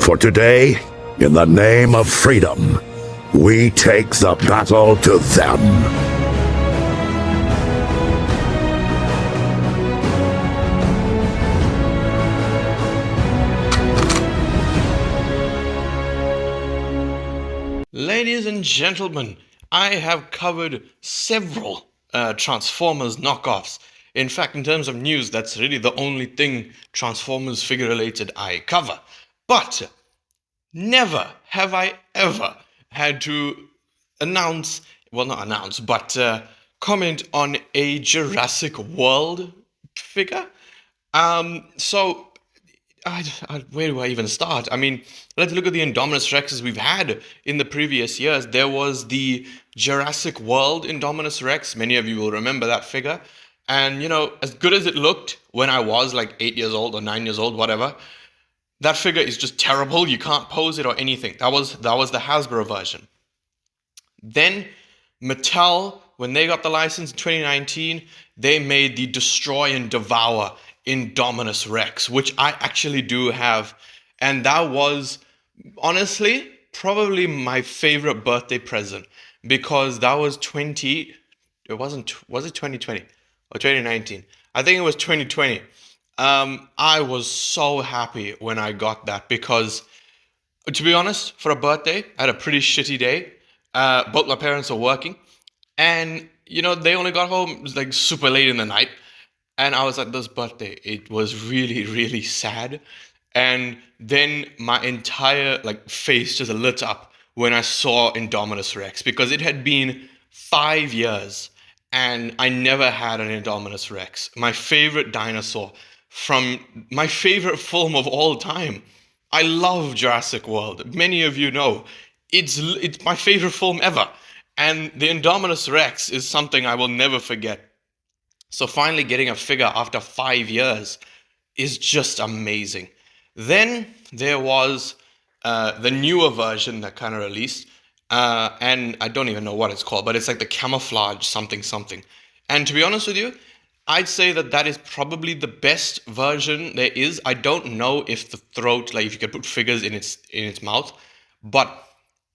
For today, in the name of freedom, we take the battle to them. Ladies and gentlemen, I have covered several Transformers knockoffs. In fact, in terms of news, that's really the only thing Transformers figure related I cover. But never have I ever had to announce, well, not announce, but comment on a Jurassic World figure. So where do I even start? I mean, let's look at the Indominus Rexes we've had in the previous years. There was the Jurassic World Indominus Rex. Many of you will remember that figure. And, you know, as good as it looked when I was like 8 years old or 9 years old, whatever, that figure is just terrible. You can't pose it or anything. That was the Hasbro version. Then Mattel, when they got the license in 2019, they made the Destroy and Devour Indominus Rex, which I actually do have. And that was, honestly, probably my favorite birthday present, because that was was it 2020 or 2019? I think it was 2020. I was so happy when I got that because, to be honest, for a birthday, I had a pretty shitty day. Both my parents are working, and you know they only got home like super late in the night, and I was at this birthday. It was really, really sad, and then my entire like face just lit up when I saw Indominus Rex, because it had been 5 years and I never had an Indominus Rex, my favorite dinosaur from my favorite film of all time. I love Jurassic World. Many of you know it's my favorite film ever, and the Indominus Rex is something I will never forget. So finally getting a figure after 5 years is just amazing. Then there was the newer version that kind of released, and I don't even know what it's called, but it's like the camouflage something something. And to be honest with you, I'd say that is probably the best version there is. I don't know if the throat, like if you could put figures in its mouth, but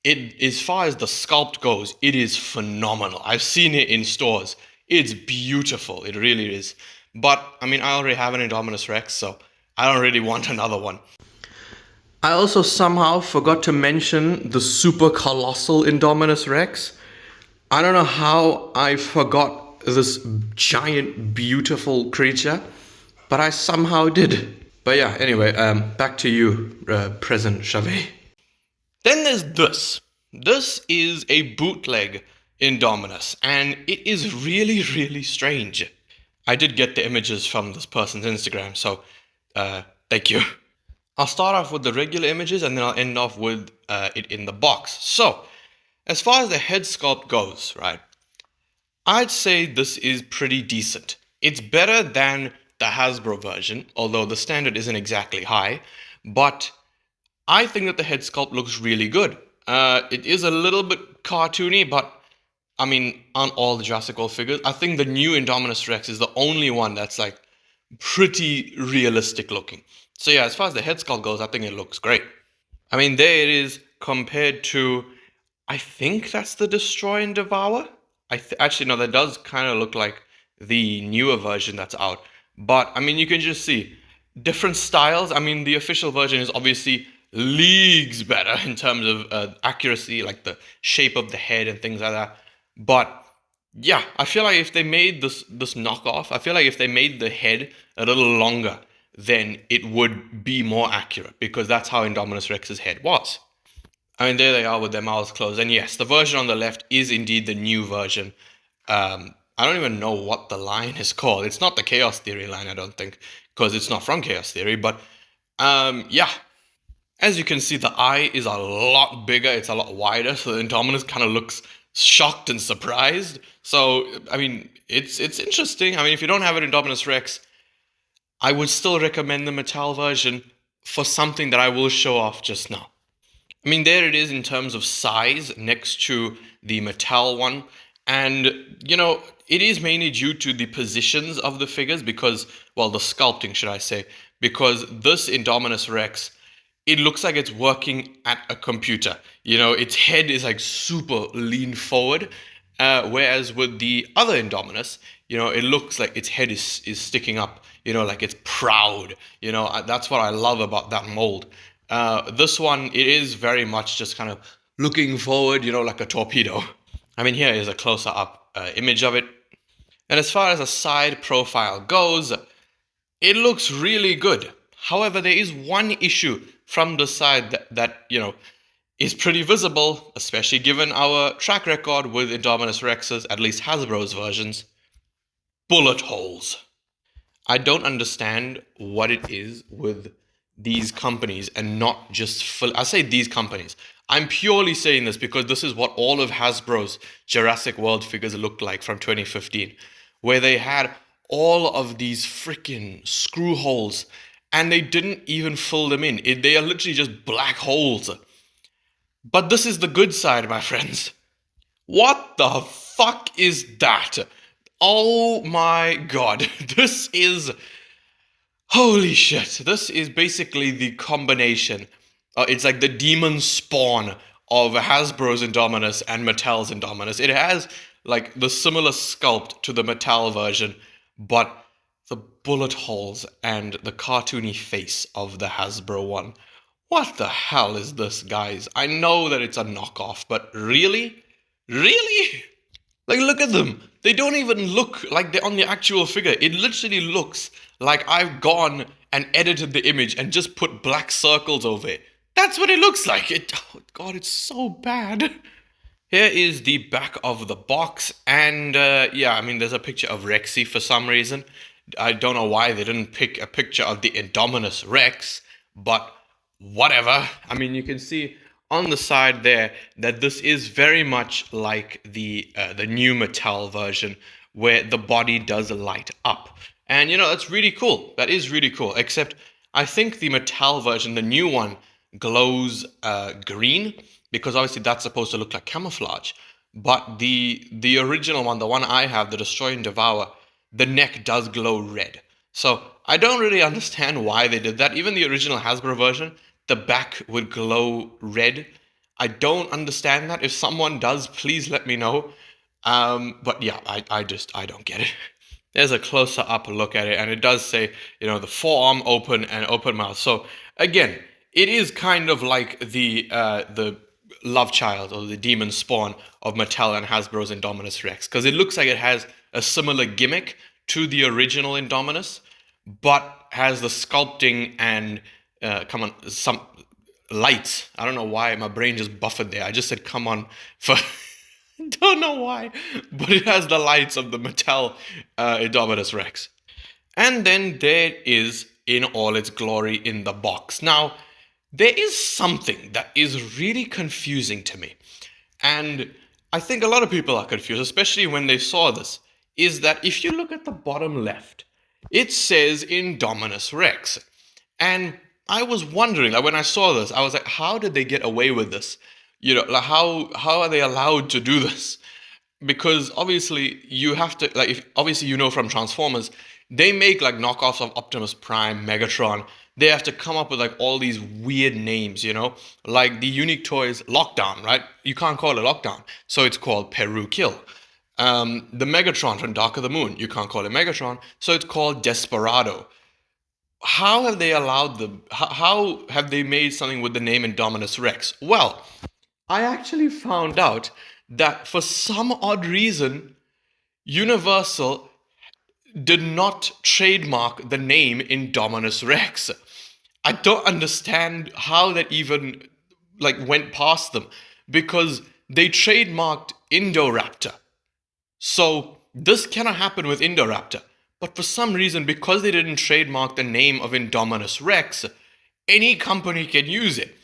it, as far as the sculpt goes, it is phenomenal. I've seen it in stores. It's beautiful. It really is. But I mean, I already have an Indominus Rex, so I don't really want another one. I also somehow forgot to mention the super colossal Indominus Rex. I don't know how I forgot this giant, beautiful creature, but I somehow did. But yeah, anyway, back to you, President Chavez. Then there's this. This is a bootleg Indominus, and it is really, really strange. I did get the images from this person's Instagram, so thank you. I'll start off with the regular images, and then I'll end off with it in the box. So, as far as the head sculpt goes, right, I'd say this is pretty decent. It's better than the Hasbro version, although the standard isn't exactly high, but I think that the head sculpt looks really good. It is a little bit cartoony, but I mean, on all the Jurassic World figures, I think the new Indominus Rex is the only one that's like pretty realistic looking. So yeah, as far as the head sculpt goes, I think it looks great. I mean, there it is compared to, I think that's the Destroy and Devour. Actually, no, that does kind of look like the newer version that's out. But I mean, you can just see different styles. I mean, the official version is obviously leagues better in terms of accuracy, like the shape of the head and things like that. But yeah, I feel like if they made this knockoff, I feel like if they made the head a little longer, then it would be more accurate, because that's how Indominus Rex's head was. I mean, there they are with their mouths closed. And yes, the version on the left is indeed the new version. I don't even know what the line is called. It's not the Chaos Theory line, I don't think, because it's not from Chaos Theory. But yeah, as you can see, the eye is a lot bigger. It's a lot wider. So the Indominus kind of looks shocked and surprised. So, I mean, it's interesting. I mean, if you don't have an Indominus Rex, I would still recommend the Mattel version for something that I will show off just now. I mean, there it is in terms of size next to the Mattel one. And, you know, it is mainly due to the positions of the figures because, well, the sculpting, should I say, because this Indominus Rex it looks like it's working at a computer. You know, its head is like super lean forward, whereas with the other Indominus, you know, it looks like its head is sticking up. You know, like it's proud. You know, that's what I love about that mold. This one, it is very much just kind of looking forward. You know, like a torpedo. I mean, here is a closer up image of it. And as far as a side profile goes, it looks really good. However, there is one issue from the side that you know, is pretty visible, especially given our track record with Indominus Rexes, at least Hasbro's versions. Bullet holes. I don't understand what it is with these companies and not just I say these companies. I'm purely saying this because this is what all of Hasbro's Jurassic World figures looked like from 2015, where they had all of these freaking screw holes and they didn't even fill them in. They are literally just black holes. But this is the good side, my friends. What the fuck is that? Oh my god. This is... Holy shit. This is basically the combination. It's like the demon spawn of Hasbro's Indominus and Mattel's Indominus. It has like the similar sculpt to the Mattel version, but the bullet holes and the cartoony face of the Hasbro one. What the hell is this, guys? I know that it's a knockoff, but really? Really? Like, look at them. They don't even look like they're on the actual figure. It literally looks like I've gone and edited the image and just put black circles over it. That's what it looks like. Oh god, it's so bad. Here is the back of the box, and yeah, I mean, there's a picture of Rexy for some reason. I don't know why they didn't pick a picture of the Indominus Rex, but whatever. I mean, you can see on the side there that this is very much like the new Mattel version, where the body does light up. And, you know, that's really cool. That is really cool, except I think the Mattel version, the new one, glows green, because obviously that's supposed to look like camouflage. But the original one, the one I have, the Destroy and Devour, the neck does glow red. So I don't really understand why they did that. Even the original Hasbro version, the back would glow red. I don't understand that. If someone does, please let me know. But yeah, I don't get it. There's a closer up look at it, and it does say, you know, the forearm open and open mouth. So again, it is kind of like the love child or the demon spawn of Mattel and Hasbro's Indominus Rex, because it looks like it has a similar gimmick to the original Indominus, but has the sculpting and some lights. I don't know why my brain just buffered there. I just said come on for don't know why, but it has the lights of the Mattel Indominus Rex. And then there is in all its glory in the box. Now, there is something that is really confusing to me, and I think a lot of people are confused, especially when they saw this, is that if you look at the bottom left, it says Indominus Rex. And I was wondering, like when I saw this, I was like, how did they get away with this? You know, like how are they allowed to do this? Because obviously you have to, like, if obviously you know from Transformers, they make like knockoffs of Optimus Prime, Megatron. They have to come up with like all these weird names, you know, like the Unique Toys Lockdown, right? You can't call it Lockdown, so it's called Peru Kill. The Megatron from Dark of the Moon, you can't call it Megatron, so it's called Desperado. How have they allowed them? How have they made something with the name Indominus Rex? Well, I actually found out that for some odd reason, Universal did not trademark the name Indominus Rex. I don't understand how that even like went past them, because they trademarked Indoraptor. So this cannot happen with Indoraptor. But for some reason, because they didn't trademark the name of Indominus Rex, any company can use it.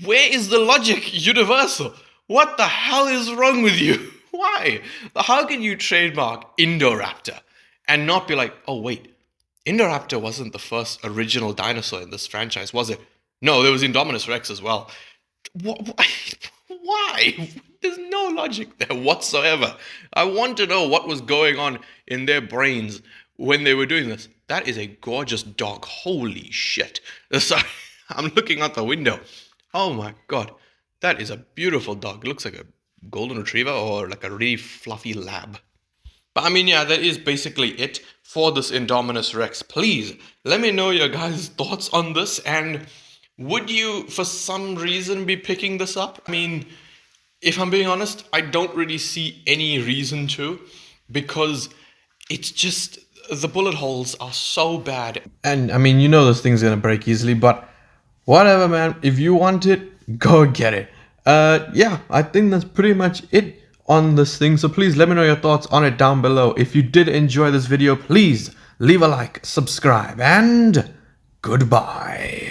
Where is the logic, Universal? What the hell is wrong with you? Why? How can you trademark Indoraptor and not be like, oh wait, Indoraptor wasn't the first original dinosaur in this franchise, was it? No, there was Indominus Rex as well. Why? There's no logic there whatsoever. I want to know what was going on in their brains when they were doing this. That is a gorgeous dog. Holy shit. Sorry. I'm looking out the window. Oh my god, that is a beautiful dog. It looks like a golden retriever or like a really fluffy lab. But I mean, yeah, that is basically it for this Indominus Rex. Please let me know your guys' thoughts on this, and would you, for some reason, be picking this up? I mean, if I'm being honest, I don't really see any reason to, because it's just the bullet holes are so bad. And I mean, you know this thing's gonna break easily, but whatever, man. If you want it, go get it. Yeah, I think that's pretty much it on this thing. So please let me know your thoughts on it down below. If you did enjoy this video, please leave a like, subscribe, and goodbye.